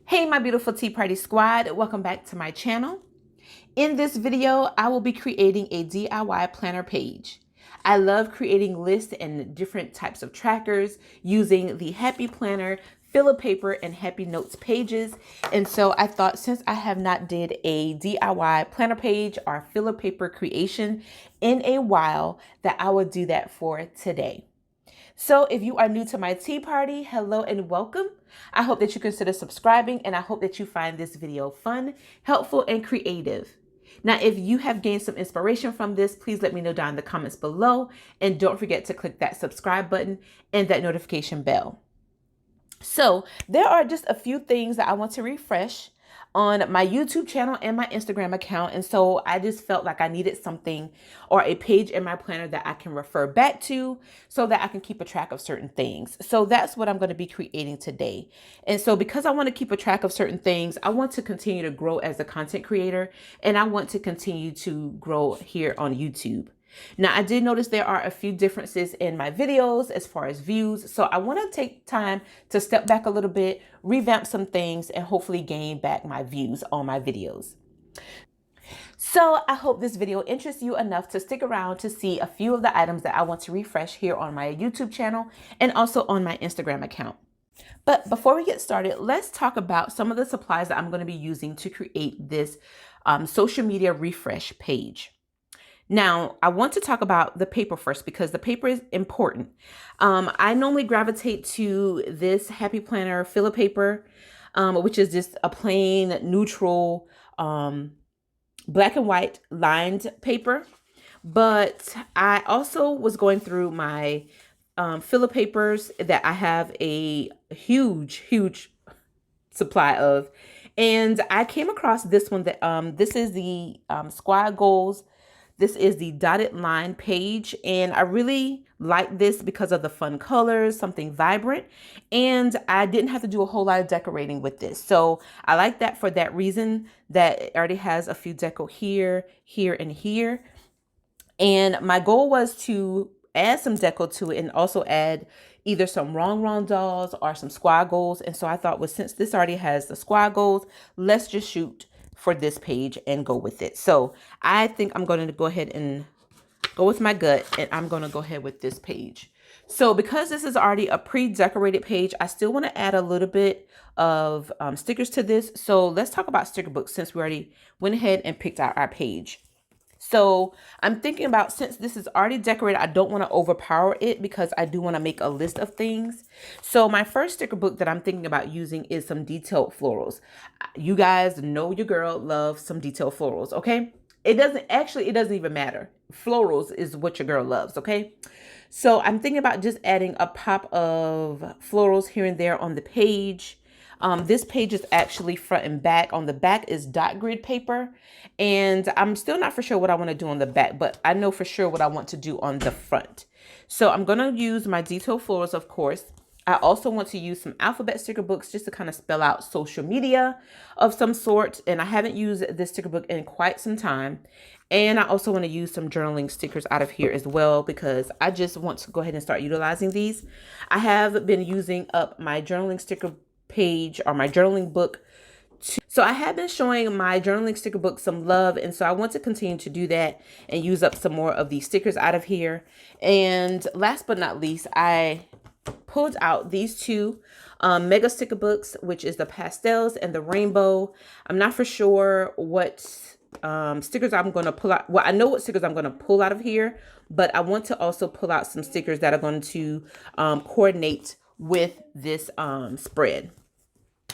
Hey, my beautiful Tea Party squad, welcome back to my channel. In this video, I will be creating a DIY planner page. I love creating lists and different types of trackers using the Happy Planner, filler paper, and Happy Notes pages. And so I thought, since I have not did a DIY planner page or filler paper creation in a while, that I would do that for today. So if you are new to my tea party, hello and welcome. I hope that you consider subscribing, and I hope that you find this video fun, helpful, and creative. Now, if you have gained some inspiration from this, please let me know down in the comments below, and don't forget to click that subscribe button and that notification bell. So there are just a few things that I want to refresh on my YouTube channel and my Instagram account. And so I just felt like I needed something or a page in my planner that I can refer back to so that I can keep a track of certain things. So that's what I'm going to be creating today. And so because I want to keep a track of certain things, I want to continue to grow as a content creator, and I want to continue to grow here on YouTube. Now, I did notice there are a few differences in my videos as far as views. So I want to take time to step back a little bit, revamp some things, and hopefully gain back my views on my videos. So I hope this video interests you enough to stick around to see a few of the items that I want to refresh here on my YouTube channel and also on my Instagram account. But before we get started, let's talk about some of the supplies that I'm going to be using to create this social media refresh page. Now, I want to talk about the paper first because the paper is important. I normally gravitate to this Happy Planner filler paper, which is just a plain, neutral, black and white lined paper. But I also was going through my filler papers that I have a huge supply of. And I came across this one that this is the Squad Goals. This is the dotted line page, and I really like this because of the fun colors, something vibrant, and I didn't have to do a whole lot of decorating with this. So I like that for that reason, that it already has a few deco here, here, and here. And my goal was to add some deco to it and also add either some wrong dolls or some Squad Goals. And so I thought, well, since this already has the Squad Goals, let's just shoot for this page and go with it. So I think I'm going to go ahead and go with my gut, and I'm going to go ahead with this page. So because this is already a pre-decorated page, I still want to add a little bit of stickers to this. So let's talk about sticker books, since we already went ahead and picked out our page. So I'm thinking about, since this is already decorated, I don't want to overpower it because I do want to make a list of things. So my first sticker book that I'm thinking about using is some detailed florals. You guys know your girl loves some detailed florals, okay? It doesn't even matter. Florals is what your girl loves, okay? So I'm thinking about just adding a pop of florals here and there on the page. This page is actually front and back. On the back is dot grid paper, and I'm still not for sure what I want to do on the back, but I know for sure what I want to do on the front. So I'm going to use my detailed florals, of course. I also want to use some alphabet sticker books just to kind of spell out social media of some sort, and I haven't used this sticker book in quite some time. And I also want to use some journaling stickers out of here as well, because I just want to go ahead and start utilizing these. I have been using up my journaling sticker page or my journaling book. So I have been showing my journaling sticker book some love, and so I want to continue to do that and use up some more of these stickers out of here. And last but not least, I pulled out these two mega sticker books, which is the pastels and the rainbow. I'm not for sure what stickers I'm going to pull out. Well, I know what stickers I'm going to pull out of here, but I want to also pull out some stickers that are going to coordinate with this spread.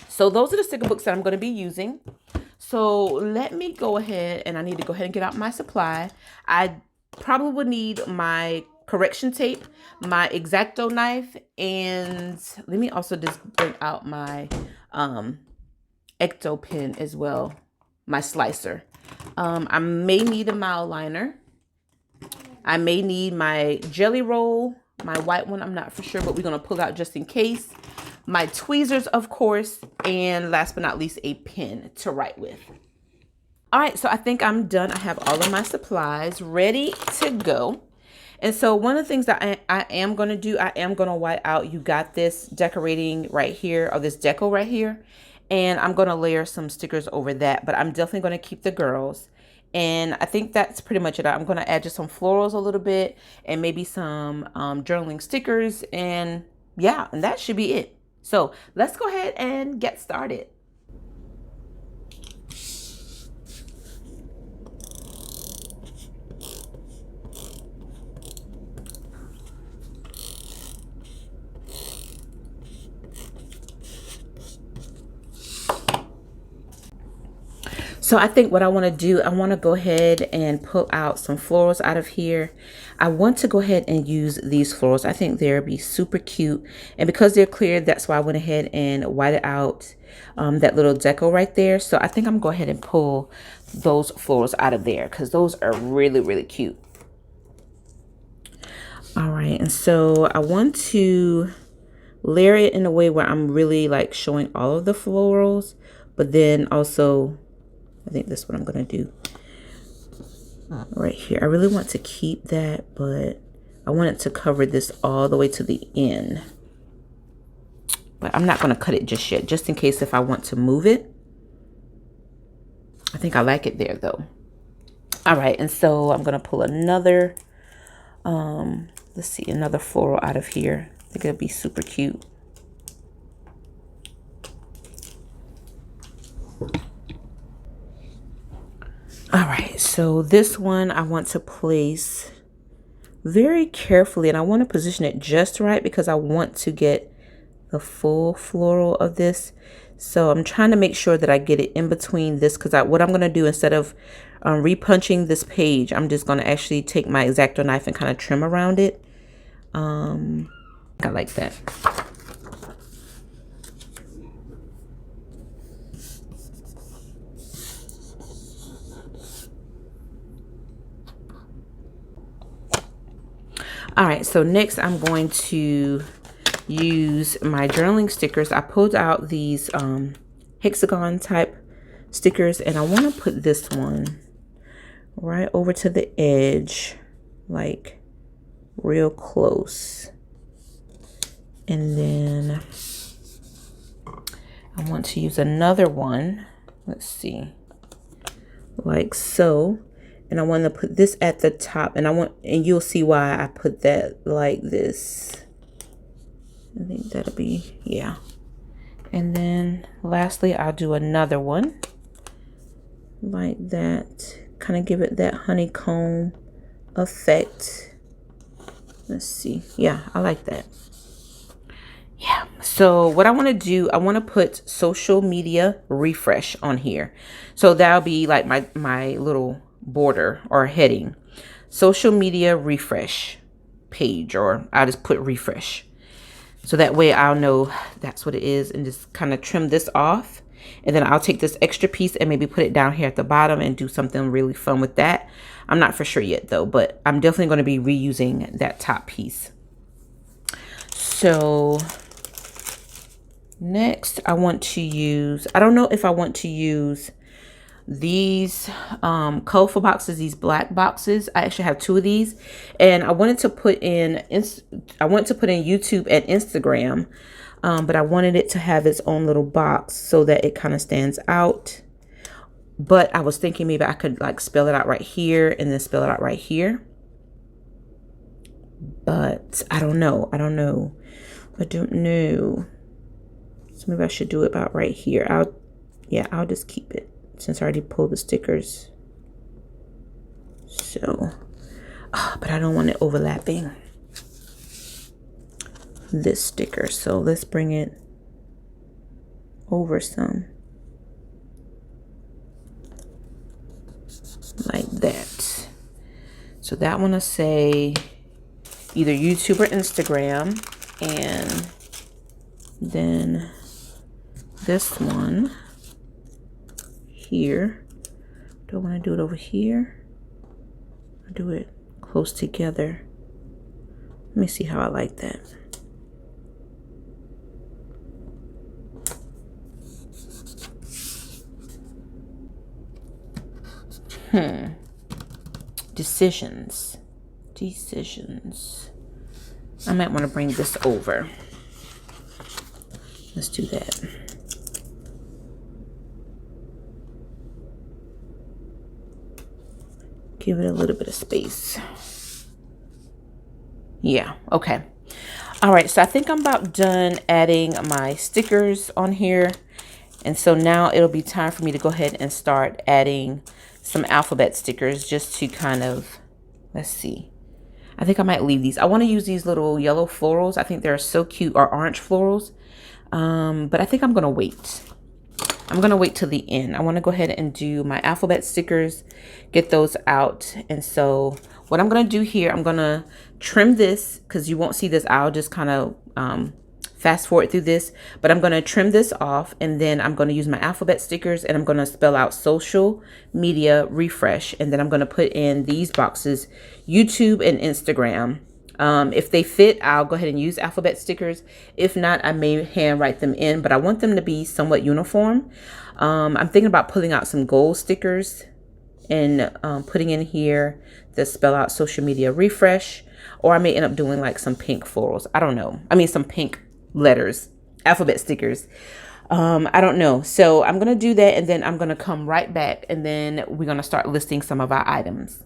So those are the sticker books that I'm going to be using. So let me go ahead, and I need to go ahead and get out my supply. I probably would need my correction tape, my X-Acto knife, and let me also just bring out my Ecto pen as well, my slicer. I may need a mile liner. I may need my jelly roll, my white one, I'm not for sure, but we're going to pull out just in case. My tweezers, of course, and last but not least, a pen to write with. All right, so I think I'm done. I have all of my supplies ready to go. And so one of the things that I am going to do, I am going to white out You Got This decorating right here, or this deco right here. And I'm going to layer some stickers over that, but I'm definitely going to keep the girls. And I think that's pretty much it. I'm going to add just some florals a little bit and maybe some journaling stickers. And yeah, and that should be it. So let's go ahead and get started. So I think what I want to do, I want to go ahead and pull out some florals out of here. I want to go ahead and use these florals. I think they'll be super cute. And because they're clear, that's why I went ahead and whited out that little deco right there. So I think I'm going to go ahead and pull those florals out of there because those are really, really cute. All right. And so I want to layer it in a way where I'm really like showing all of the florals, but then also I think that's what I'm going to do right here. I really want to keep that, but I want it to cover this all the way to the end. But I'm not going to cut it just yet, just in case if I want to move it. I think I like it there though. All right, and so I'm going to pull another, let's see, another floral out of here. I think it'll be super cute. All right, so this one I want to place very carefully, and I want to position it just right because I want to get the full floral of this. So I'm trying to make sure that I get it in between this, because what I'm going to do, instead of repunching this page, I'm just going to actually take my X-Acto knife and kind of trim around it. I like that. All right, so next I'm going to use my journaling stickers. I pulled out these hexagon type stickers, and I want to put this one right over to the edge, like real close. And then I want to use another one, let's see, like so. And I want to put this at the top, and you'll see why I put that like this. I think that'll be, yeah. And then lastly, I'll do another one like that, kind of give it that honeycomb effect. Let's see. Yeah, I like that. Yeah, so what I want to do, I want to put social media refresh on here. So that'll be like my little border or heading. Social media refresh page, or I'll just put refresh. So that way I'll know that's what it is, and just kind of trim this off. And then I'll take this extra piece and maybe put it down here at the bottom and do something really fun with that. I'm not for sure yet though, but I'm definitely going to be reusing that top piece. So next I want to use, I don't know if I want to use these colorful boxes, these black boxes. I actually have two of these, and I wanted to put in YouTube and Instagram, but I wanted it to have its own little box so that it kind of stands out. But I was thinking maybe I could like spell it out right here and then spell it out right here, but I don't know. So maybe I should do it about right here. I'll just keep it, since I already pulled the stickers. So, but I don't want it overlapping this sticker. So let's bring it over some, like that. So that one I say either YouTube or Instagram, and then this one here. Do I want to do it over here or do it close together? Let me see how I like that. Decisions. I might want to bring this over. Let's do that. Give it a little bit of space. Yeah, okay. All right, so I think I'm about done adding my stickers on here. And so now it'll be time for me to go ahead and start adding some alphabet stickers just to kind of, let's see. I think I might leave these. I want to use these little yellow florals. I think they're so cute, or orange florals. But I think I'm going to wait. I'm going to wait till the end. I want to go ahead and do my alphabet stickers, get those out. And so what I'm going to do here, I'm going to trim this because you won't see this. I'll just kind of fast forward through this, but I'm going to trim this off, and then I'm going to use my alphabet stickers, and I'm going to spell out social media refresh. And then I'm going to put in these boxes, YouTube and Instagram. If they fit, I'll go ahead and use alphabet stickers. If not, I may hand write them in, but I want them to be somewhat uniform. I'm thinking about pulling out some gold stickers and putting in here the spell out social media refresh, or I may end up doing like some pink florals. I don't know. I mean, some pink letters, alphabet stickers. I don't know. So I'm going to do that, and then I'm going to come right back, and then we're going to start listing some of our items.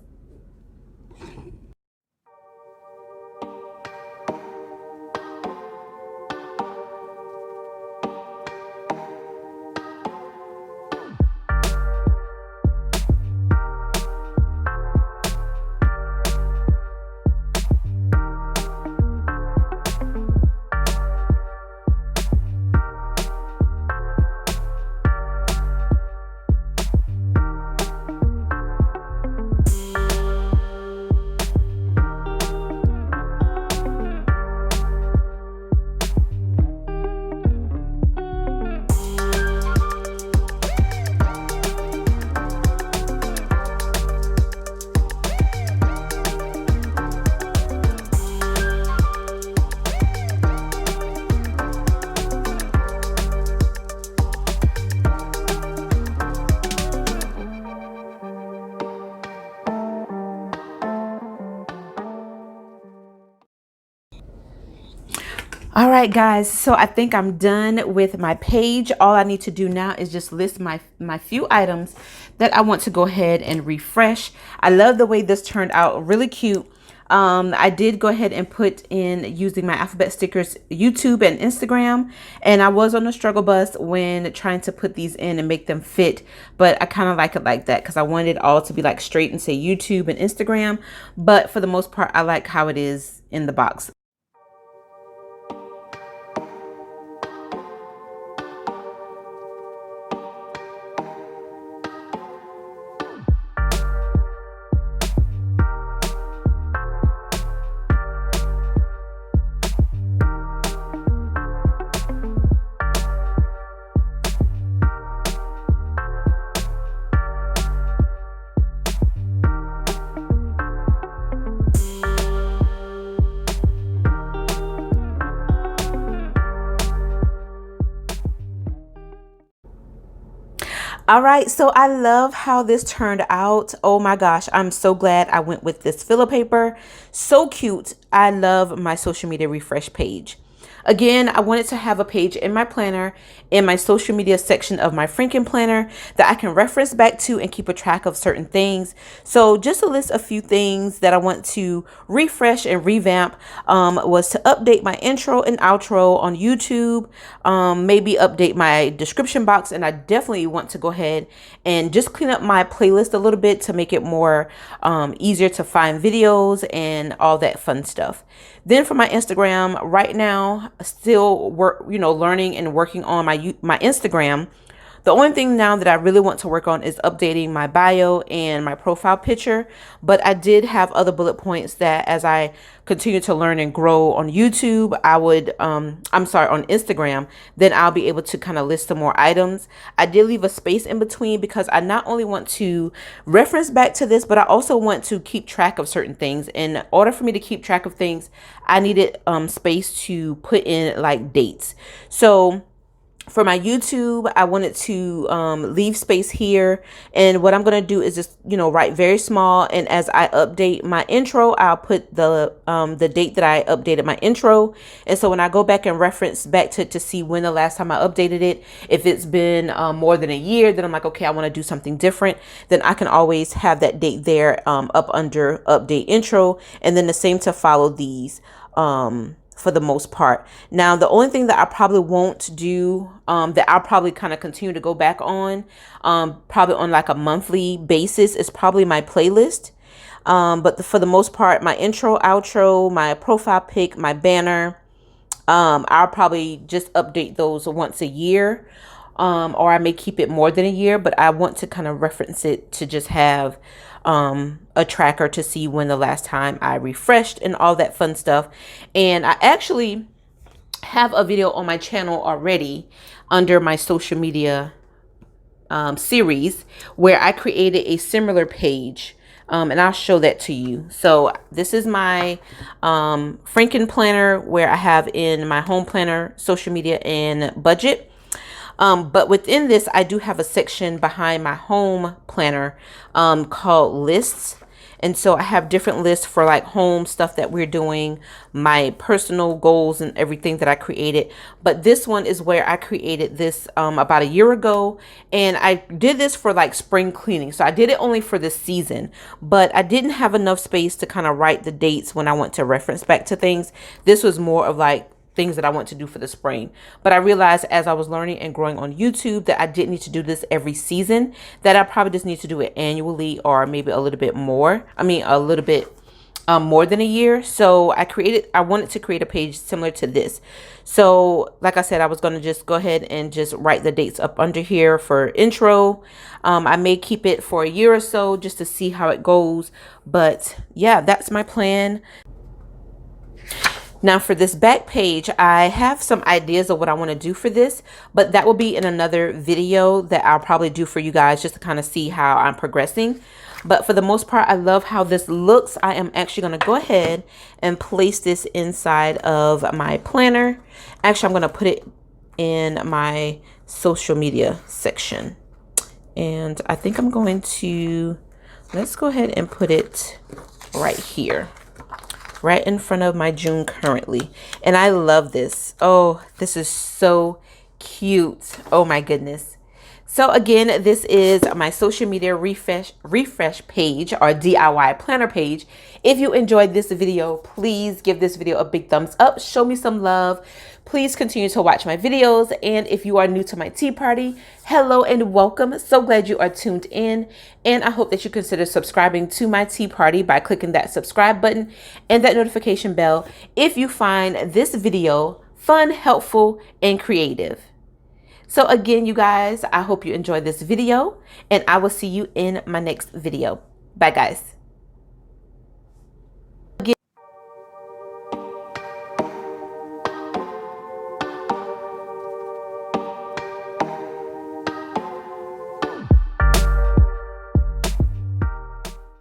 All right, guys, so I think I'm done with my page. All I need to do now is just list my few items that I want to go ahead and refresh. I love the way this turned out, really cute. I did go ahead and put in, using my alphabet stickers, YouTube and Instagram, and I was on the struggle bus when trying to put these in and make them fit, but I kind of like it like that because I wanted it all to be like straight and say YouTube and Instagram, but for the most part, I like how it is in the box. All right, so I love how this turned out. Oh my gosh, I'm so glad I went with this filler paper. So cute. I love my social media refresh page. Again, I wanted to have a page in my planner, in my social media section of my Frankenplanner, that I can reference back to and keep a track of certain things. So just to list a few things that I want to refresh and revamp was to update my intro and outro on YouTube, maybe update my description box, and I definitely want to go ahead and just clean up my playlist a little bit to make it more easier to find videos and all that fun stuff. Then for my Instagram, right now, still learning and working on my Instagram. The only thing now that I really want to work on is updating my bio and my profile picture. But I did have other bullet points that as I continue to learn and grow on YouTube, I would, on Instagram, then I'll be able to kind of list some more items. I did leave a space in between because I not only want to reference back to this, but I also want to keep track of certain things. In order for me to keep track of things, I needed space to put in like dates. So For my YouTube, I wanted to leave space here. And what I'm going to do is just, write very small. And as I update my intro, I'll put the date that I updated my intro. And so when I go back and reference back to see when the last time I updated it, if it's been more than a year, then I'm like, okay, I want to do something different. Then I can always have that date there up under update intro. And then the same to follow these. For the most part. Now, the only thing that I probably won't do, that I'll probably kind of continue to go back on, probably on like a monthly basis, is probably my playlist. But for the most part, my intro, outro, my profile pic, my banner, I'll probably just update those once a year. Or I may keep it more than a year, but I want to kind of reference it to just have a tracker to see when the last time I refreshed and all that fun stuff. And I actually have a video on my channel already under my social media series where I created a similar page. And I'll show that to you. So this is my Frankenplanner where I have in my home planner, social media, and budget. But within this, I do have a section behind my home planner called lists. And so I have different lists for like home stuff that we're doing, my personal goals and everything that I created. But this one is where I created this about a year ago. And I did this for like spring cleaning. So I did it only for this season, but I didn't have enough space to kind of write the dates when I want to reference back to things. This was more of like things that I want to do for the spring. But I realized as I was learning and growing on YouTube that I didn't need to do this every season, that I probably just need to do it annually or maybe a little bit more. I mean, a little bit more than a year. So I wanted to create a page similar to this. So like I said, I was going to just go ahead and just write the dates up under here for intro. I may keep it for a year or so just to see how it goes. But yeah, that's my plan. Now for this back page, I have some ideas of what I want to do for this, but that will be in another video that I'll probably do for you guys just to kind of see how I'm progressing. But for the most part, I love how this looks. I am actually going to go ahead and place this inside of my planner. Actually, I'm going to put it in my social media section. And I think I'm going to, let's go ahead and put it right here, right in front of my June currently. And I love this. Oh, this is so cute. Oh my goodness. So again, this is my social media refresh page or DIY planner page. If you enjoyed this video, please give this video a big thumbs up. Show me some love. Please continue to watch my videos. And if you are new to my tea party, hello and welcome. So glad you are tuned in. And I hope that you consider subscribing to my tea party by clicking that subscribe button and that notification bell if you find this video fun, helpful, and creative. So again, you guys, I hope you enjoyed this video and I will see you in my next video. Bye guys.